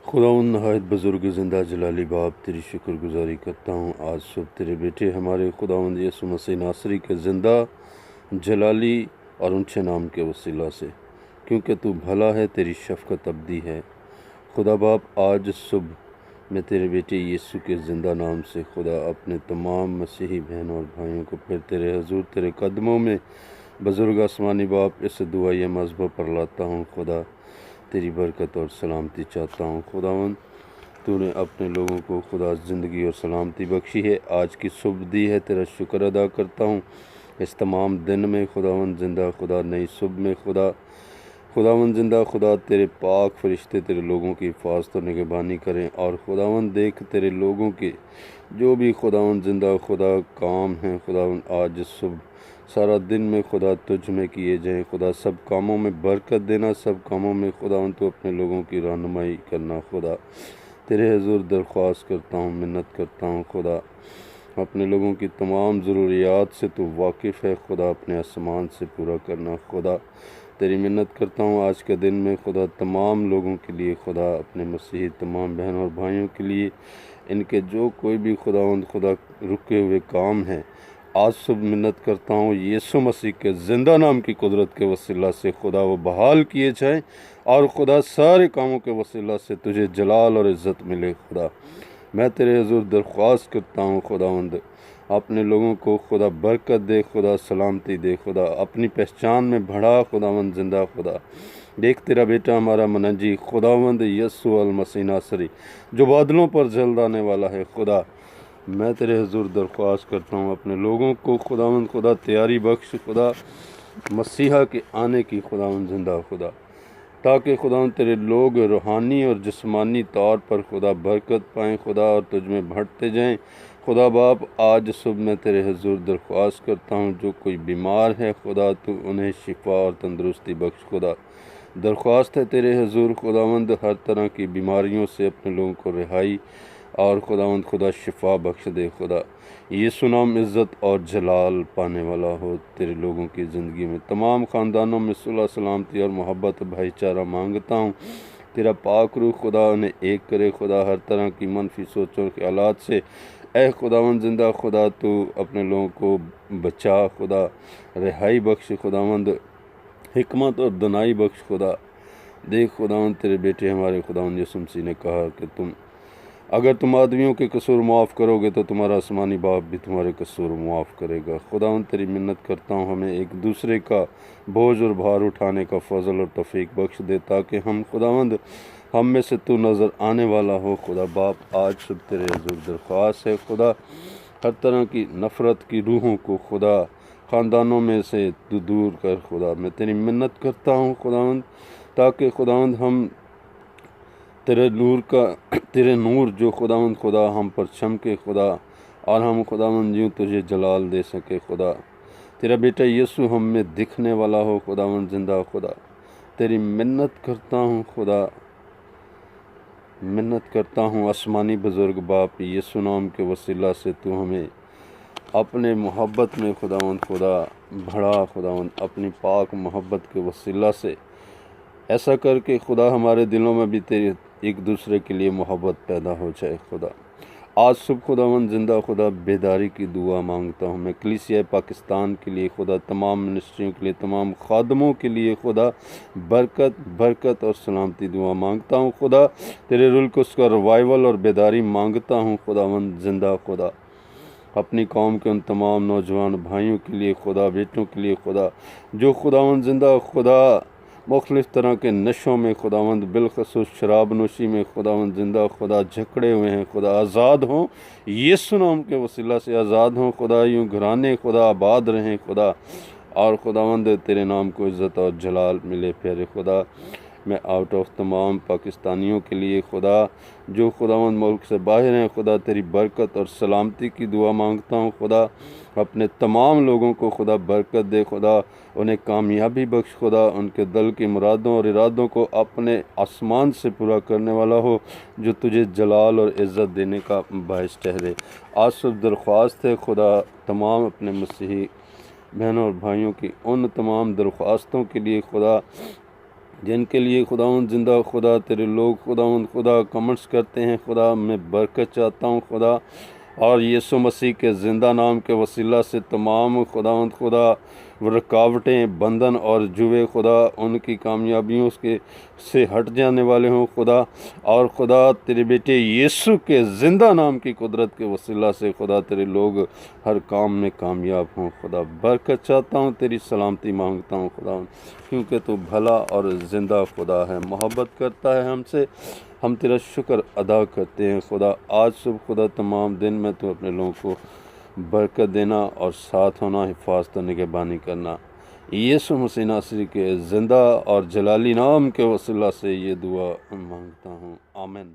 خداوند نہایت بزرگ زندہ جلالی باپ تیری شکر گزاری کرتا ہوں آج صبح تیرے بیٹے ہمارے خداوند یسوع مسیح ناصری کے زندہ جلالی اور اونچے نام کے وسیلہ سے، کیونکہ تو بھلا ہے، تیری شفقت ابدی ہے۔ خدا باپ آج صبح میں تیرے بیٹے یسوع کے زندہ نام سے خدا اپنے تمام مسیحی بہنوں اور بھائیوں کو پھر تیرے حضور تیرے قدموں میں بزرگ آسمانی باپ اس دعائیہ مذبح پر لاتا ہوں۔ خدا تیری برکت اور سلامتی چاہتا ہوں۔ خداوند تو نے اپنے لوگوں کو خدا زندگی اور سلامتی بخشی ہے، آج کی صبح دی ہے، تیرا شکر ادا کرتا ہوں۔ اس تمام دن میں خداوند زندہ خدا نئی صبح میں خداوند زندہ خدا تیرے پاک فرشتے تیرے لوگوں کی حفاظت اور نگہبانی کریں، اور خداوند دیکھ تیرے لوگوں کے جو بھی خداوند زندہ خدا کام ہیں، خداوند آج صبح سارا دن میں خدا تجھ میں کیے جائیں۔ خدا سب کاموں میں برکت دینا، سب کاموں میں خداوند تو اپنے لوگوں کی رہنمائی کرنا۔ خدا تیرے حضور درخواست کرتا ہوں، منت کرتا ہوں، خدا اپنے لوگوں کی تمام ضروریات سے تو واقف ہے، خدا اپنے آسمان سے پورا کرنا۔ خدا تیری منت کرتا ہوں آج کے دن میں خدا تمام لوگوں کے لیے، خدا اپنے مسیحی تمام بہنوں اور بھائیوں کے لیے، ان کے جو کوئی بھی خداوند خدا رکے ہوئے کام ہیں، آج صبح منت کرتا ہوں یسوع مسیح کے زندہ نام کی قدرت کے وسیلہ سے خدا وہ بحال کیے جائیں، اور خدا سارے کاموں کے وسیلہ سے تجھے جلال اور عزت ملے۔ خدا میں تیرے حضور درخواست کرتا ہوں، خداوند اپنے لوگوں کو خدا برکت دے، خدا سلامتی دے، خدا اپنی پہچان میں بڑھا۔ خداوند زندہ خدا دیکھ تیرا بیٹا ہمارا منجی خداوند یسوع المسیح ناصری جو بادلوں پر جلد آنے والا ہے، خدا میں تیرے حضور درخواست کرتا ہوں اپنے لوگوں کو خداوند خدا تیاری بخش، خدا مسیحا کے آنے کی، خداوند زندہ خدا، تاکہ خداوند تیرے لوگ روحانی اور جسمانی طور پر خدا برکت پائیں، خدا اور تجھ میں بڑھتے جائیں۔ خدا باپ آج صبح میں تیرے حضور درخواست کرتا ہوں جو کوئی بیمار ہے، خدا تو انہیں شفا اور تندرستی بخش۔ خدا درخواست ہے تیرے حضور خداوند ہر طرح کی بیماریوں سے اپنے لوگوں کو رہائی اور خداوند خدا شفا بخش دے۔ خدا یسوع نام عزت اور جلال پانے والا ہو تیرے لوگوں کی زندگی میں، تمام خاندانوں میں صلح سلامتی اور محبت بھائی چارہ مانگتا ہوں۔ تیرا پاک روح خدا انہیں ایک کرے، خدا ہر طرح کی منفی سوچوں کے حالات سے اے خداوند زندہ خدا تو اپنے لوگوں کو بچا، خدا رہائی بخش، خداوند حکمت اور دانائی بخش۔ خدا دیکھ خداوند تیرے بیٹے ہمارے خداوند یسوع مسیح نے کہا کہ اگر تم آدمیوں کے قصور معاف کرو گے تو تمہارا آسمانی باپ بھی تمہارے قصور معاف کرے گا۔ خداوند تیری منت کرتا ہوں ہمیں ایک دوسرے کا بوجھ اور بھار اٹھانے کا فضل اور توفیق بخش دے، تاکہ خداوند ہم میں سے تو نظر آنے والا ہو۔ خدا باپ آج صبح تیرے حضور درخواست ہے، خدا ہر طرح کی نفرت کی روحوں کو خدا خاندانوں میں سے تو دور کر۔ خدا میں تیری منت کرتا ہوں خداوند، تاکہ خداوند ہم تیرے نور جو خداوند خدا ہم پر چمکے، خدا اور ہم خداوند یوں تجھے جلال دے سکے۔ خدا تیرا بیٹا یسوع ہم میں دکھنے والا ہو، خداوند زندہ خدا تیری منت کرتا ہوں، خدا منت کرتا ہوں آسمانی بزرگ باپ یسوع نام کے وسیلہ سے تو ہمیں اپنے محبت میں خداوند خدا بڑھا، خداوند اپنی پاک محبت کے وسیلہ سے ایسا کر کے خدا ہمارے دلوں میں بھی تیری ایک دوسرے کے لیے محبت پیدا ہو جائے۔ خدا آج صبح خداوند زندہ خدا بیداری کی دعا مانگتا ہوں میں کلیسیا پاکستان کے لیے، خدا تمام منسٹریوں کے لیے، تمام خادموں کے لیے، خدا برکت اور سلامتی دعا مانگتا ہوں۔ خدا تیرے رول کو اس کا ریوائول اور بیداری مانگتا ہوں، خداوند زندہ خدا اپنی قوم کے ان تمام نوجوان بھائیوں کے لیے، خدا بیٹوں کے لیے، خدا جو خداوند زندہ خدا مختلف طرح کے نشوں میں، خداوند بالخصوص شراب نوشی میں، خداوند زندہ خدا جھکڑے ہوئے ہیں، خدا آزاد ہوں، یسوع نام کے وسیلہ سے آزاد ہوں۔ خدا یوں گھرانے خدا آباد رہیں، خدا اور خداوند تیرے نام کو عزت اور جلال ملے۔ پیارے خدا میں آؤٹ آف تمام پاکستانیوں کے لیے، خدا جو خداوند ملک سے باہر ہیں، خدا تیری برکت اور سلامتی کی دعا مانگتا ہوں۔ خدا اپنے تمام لوگوں کو خدا برکت دے، خدا انہیں کامیابی بخش، خدا ان کے دل کی مرادوں اور ارادوں کو اپنے آسمان سے پورا کرنے والا ہو، جو تجھے جلال اور عزت دینے کا باعث ٹھہرے۔ آج صبح درخواست ہے خدا تمام اپنے مسیحی بہنوں اور بھائیوں کی ان تمام درخواستوں کے لیے، خدا جن کے لیے خداوند زندہ خدا تیرے لوگ خداوند خدا کمنٹس کرتے ہیں، خدا میں برکت چاہتا ہوں خدا، اور یسوع مسیح کے زندہ نام کے وسیلہ سے تمام خداوند خدا رکاوٹیں، بندھن اور جوے خدا ان کی کامیابیوں سے ہٹ جانے والے ہوں خدا، اور خدا تیرے بیٹے یسوع کے زندہ نام کی قدرت کے وسیلہ سے خدا تیرے لوگ ہر کام میں کامیاب ہوں خدا۔ برکت چاہتا ہوں، تیری سلامتی مانگتا ہوں خدا، کیونکہ تو بھلا اور زندہ خدا ہے، محبت کرتا ہے ہم سے، ہم تیرا شکر ادا کرتے ہیں خدا۔ آج صبح خدا تمام دن میں تو اپنے لوگوں کو برکت دینا اور ساتھ ہونا، حفاظت و نگہبانی کرنا، یسوع مسیح ناصری کے زندہ اور جلالی نام کے وسیلہ سے یہ دعا مانگتا ہوں، آمین۔